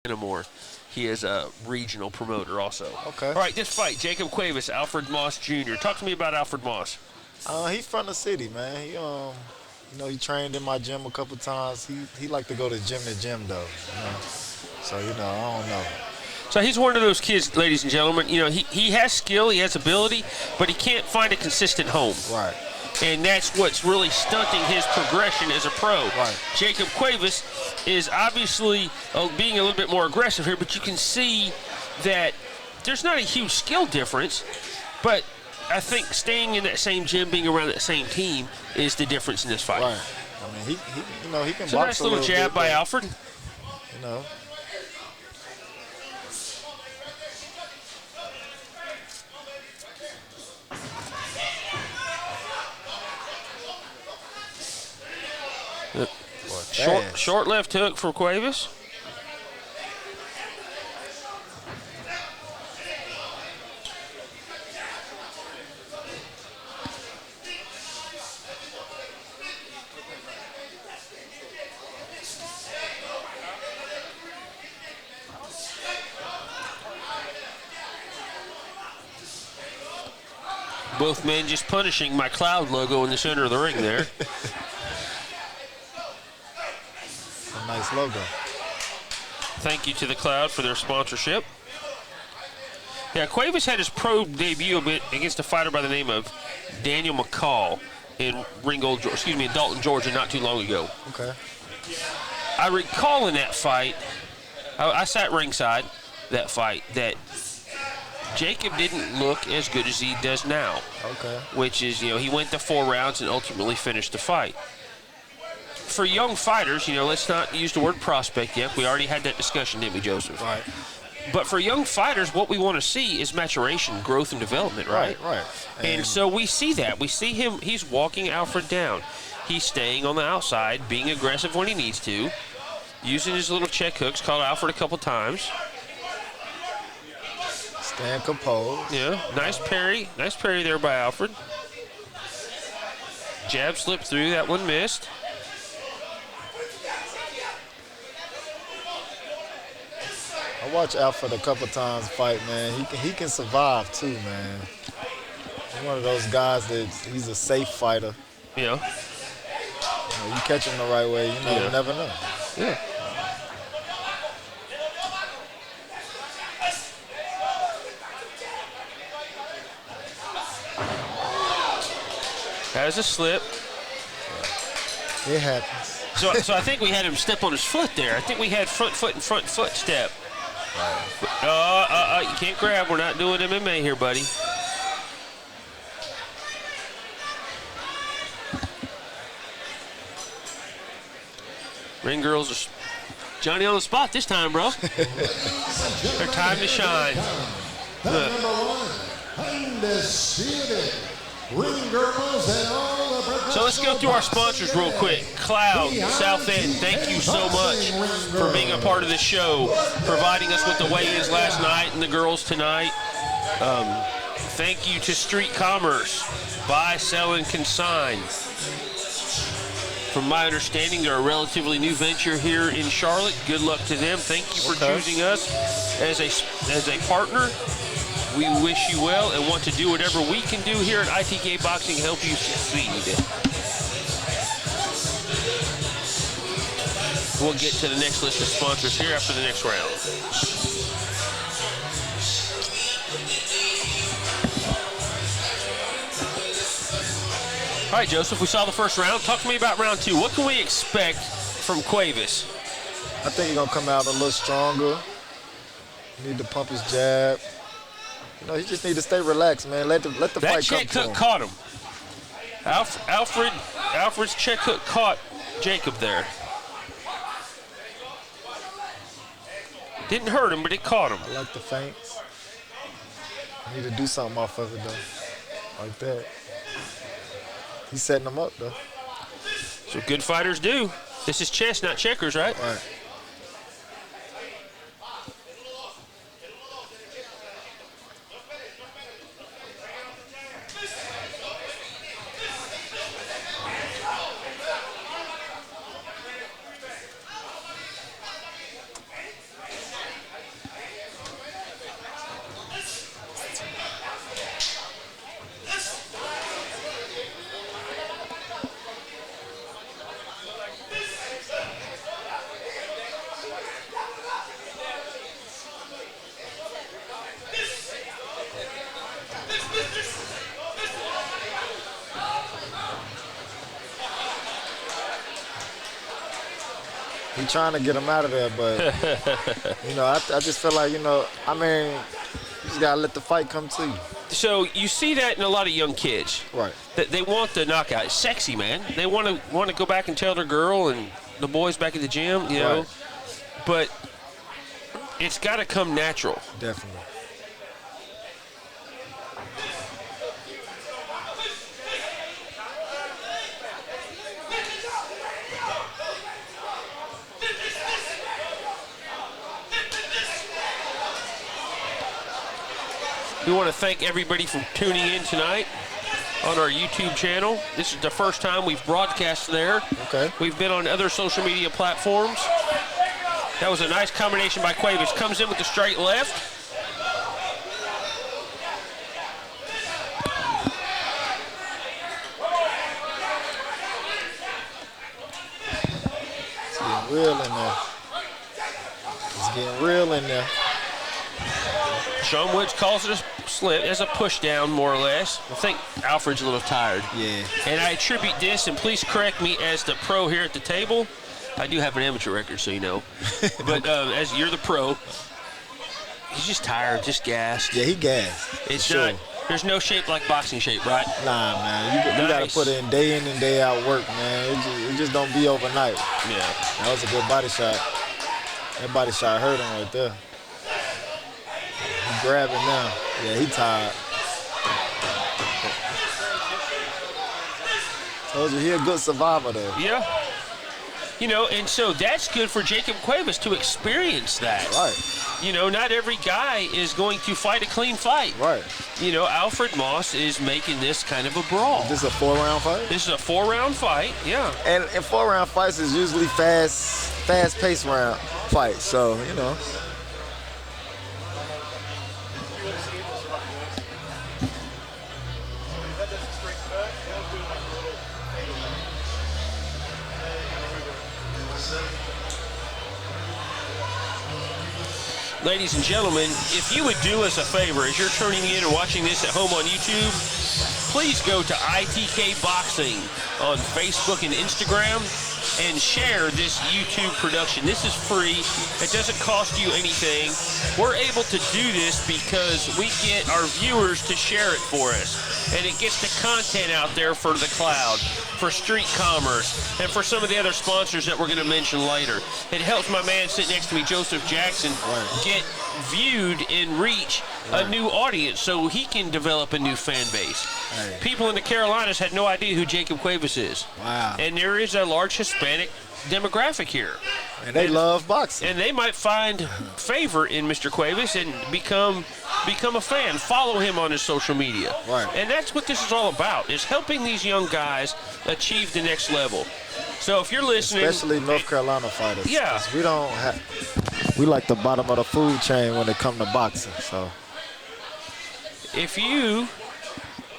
anymore. He is a regional promoter also. Okay. All right, this fight, Jacob Cuevas, Alfred Moss Jr. Talk to me about Alfred Moss. He's from the city, man. He trained in my gym a couple times. He like to go to gym though. So I don't know. So he's one of those kids, ladies and gentlemen. He has skill, he has ability, but he can't find a consistent home. Right. And that's what's really stunting his progression as a pro. Right. Jacob Cuevas is obviously being a little bit more aggressive here, but you can see that there's not a huge skill difference, but I think staying in that same gym, being around that same team, is the difference in this fight. Right. I mean, he can so box nice a little little jab bit, by but, Alfred. You know. Short left hook for Cuevas. Both men just punishing my cloud logo in the center of the ring there. A nice logo. Thank you to the Cloud for their sponsorship. Yeah, Cuevas had his pro debut a bit against a fighter by the name of Daniel McCall in Dalton, Georgia, not too long ago. Okay. I recall in that fight, I sat ringside that fight, that Jacob didn't look as good as he does now. Okay. Which is, he went to 4 rounds and ultimately finished the fight. For young fighters, let's not use the word prospect yet. We already had that discussion, didn't we, Joseph? Right. But for young fighters, what we want to see is maturation, growth, and development, right? Right. And so we see that. We see him, he's walking Alfred down. He's staying on the outside, being aggressive when he needs to, using his little check hooks, called Alfred a couple times. Stand composed. Yeah, nice parry. Nice parry there by Alfred. Jab slipped through, that one missed. I watched Alfred a couple times fight, man. He can survive too, man. He's one of those guys that he's a safe fighter. Yeah. You catch him the right way, you never know. Yeah. That was a slip. It happens. So I think we had him step on his foot there. I think we had front foot and front foot step. Right. You can't grab. We're not doing MMA here, buddy. Ring girls are Johnny on the spot this time, bro. Their time to shine. Number 1, undisputed. Ring girls and all the So let's go through our sponsors real quick. Cloud, South End, thank you so much for being a part of this show, providing us with the weigh-ins last night and the girls tonight. Thank you to Street Commerce, buy, sell, and consign. From my understanding, they're a relatively new venture here in Charlotte. Good luck to them. Thank you for choosing us as a partner. We wish you well and want to do whatever we can do here at ITK Boxing to help you succeed. We'll get to the next list of sponsors here after the next round. All right, Joseph, we saw the first round. Talk to me about round 2. What can we expect from Cuevas? I think he's going to come out a little stronger. Need to pump his jab. He just need to stay relaxed, man. Let the fight come to him. That check hook caught him. Alfred's check hook caught Jacob there. Didn't hurt him, but it caught him. I like the feints. Need to do something off of it, though. Like that. He's setting them up, though. So good fighters do. This is chess, not checkers, right? Right. He trying to get him out of there, but you know, I just feel like, you know, I mean, you just gotta let the fight come to you. So you see that in a lot of young kids. Right. That they want the knockout. It's sexy, man. They want to go back and tell their girl and the boys back at the gym, you know. Right. But it's got to come natural. Definitely. We want to thank everybody for tuning in tonight on our YouTube channel. This is the first time we've broadcast there. Okay. We've been on other social media platforms. That was a nice combination by Cuevas. Comes in with the straight left. It's getting real in there. It's getting real in there. Sean Woods calls it a slip, as a push down, more or less. I think Alfred's a little tired. Yeah. And I attribute this, and please correct me as the pro here at the table. I do have an amateur record, so you know. But as you're the pro, he's just tired, just gassed. Yeah, he gassed. It's sure. not. There's no shape like boxing shape, right? Nah, man. You gotta put in and day out work, man. It just don't be overnight. Yeah. That was a good body shot. That body shot hurt him right there. He grabbing now. Yeah, he tired. Told you he a good survivor though. Yeah. You know, and so that's good for Jacob Cuevas to experience that. Right. You know, not every guy is going to fight a clean fight. Right. You know, Alfred Moss is making this kind of a brawl. Is this a 4-round fight? This is a 4-round fight, yeah. And 4-round fights is usually fast-paced round fights. So, you know. Ladies and gentlemen, if you would do us a favor, as you're turning in and watching this at home on YouTube, please go to ITK Boxing on Facebook and Instagram and share this YouTube production. This is free. It doesn't cost you anything. We're able to do this because we get our viewers to share it for us. And it gets the content out there for the crowd, for Street Commerce, and for some of the other sponsors that we're going to mention later. It helps my man sitting next to me, Joseph Jackson, get viewed and reach a new audience so he can develop a new fan base. Hey. People in the Carolinas had no idea who Jacob Cuevas is. Wow. And there is a large Hispanic demographic here. And they love boxing. And they might find favor in Mr. Cuevas and become a fan. Follow him on his social media. Right. And that's what this is all about, is helping these young guys achieve the next level. So if you're listening... Especially North Carolina fighters. Yeah. We like the bottom of the food chain when it comes to boxing, so... If you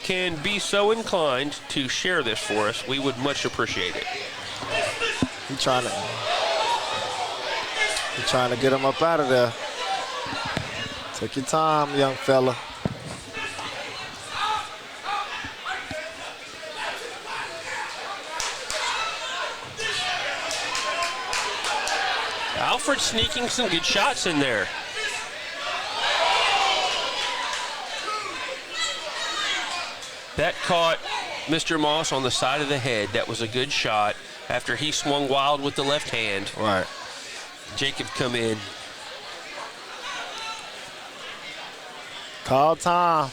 can be so inclined to share this for us, we would much appreciate it. He trying to get him up out of there. Take your time, young fella. Alfred sneaking some good shots in there. That caught Mr. Moss on the side of the head. That was a good shot after he swung wild with the left hand. Right. Jacob come in. Call time.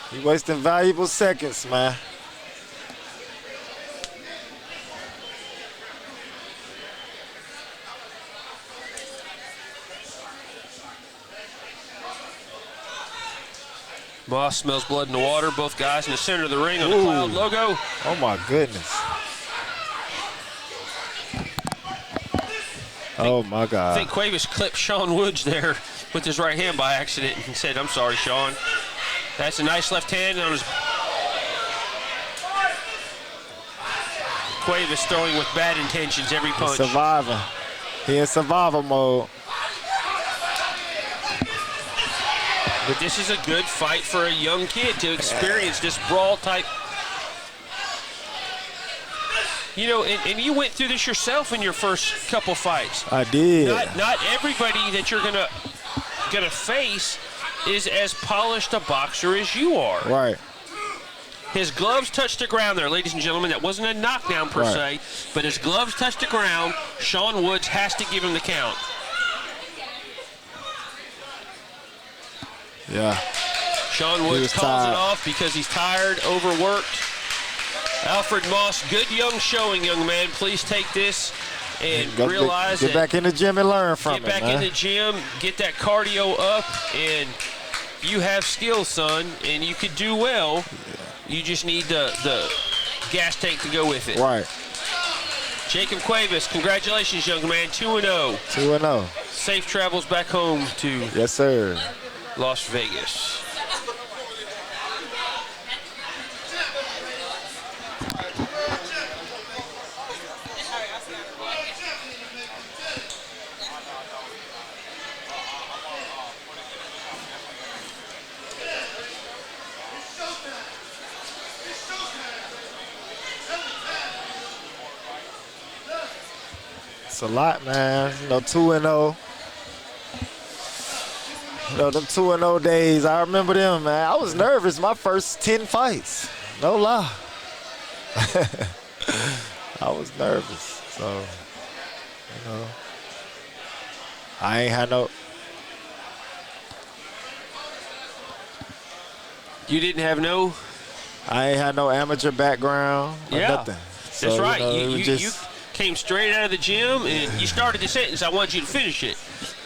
He wasting valuable seconds, man. Moss smells blood in the water. Both guys in the center of the ring on the Cloud logo. Oh, my goodness. Oh, my God. I think Cuevas clipped Sean Woods there with his right hand by accident and said, "I'm sorry, Sean." That's a nice left hand on his... Cuevas throwing with bad intentions every punch. Survivor. He in survival mode. But this is a good fight for a young kid to experience this brawl type. You know, and you went through this yourself in your first couple fights. I did. Not everybody that you're gonna face is as polished a boxer as you are. Right. His gloves touched the ground there, ladies and gentlemen. That wasn't a knockdown per se, but his gloves touched the ground. Sean Woods has to give him the count. Yeah. Sean Woods calls it off because he's tired, overworked. Alfred Moss, good young showing, young man. Please take this and realize get back in the gym and learn from it, Get back in the gym, get that cardio up, and you have skills, son, and you could do well. Yeah. You just need the gas tank to go with it. Right. Jacob Cuevas, congratulations, young man. 2-0. 2-0. Safe travels back home to yes, sir. Las Vegas. It's a lot, man. 2-0. Them 2-0 days, I remember them, man. I was nervous my first 10 fights. No lie. I was nervous. So, I ain't had no. You didn't have no? I ain't had no amateur background or nothing. So, that's right. You came straight out of the gym and you started the sentence. I want you to finish it.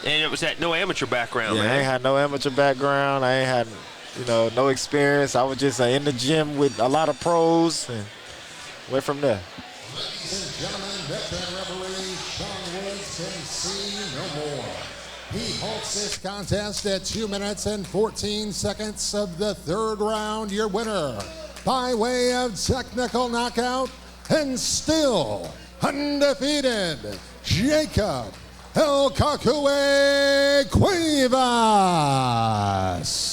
And it was that no amateur background, man. I ain't had no amateur background. I ain't had, no experience. I was just in the gym with a lot of pros and went from there. Ladies and gentlemen, veteran referee Sean Woods can see no more. He halts this contest at 2 minutes and 14 seconds of the third round. Your winner by way of technical knockout and still undefeated, Jacob El Cuevas.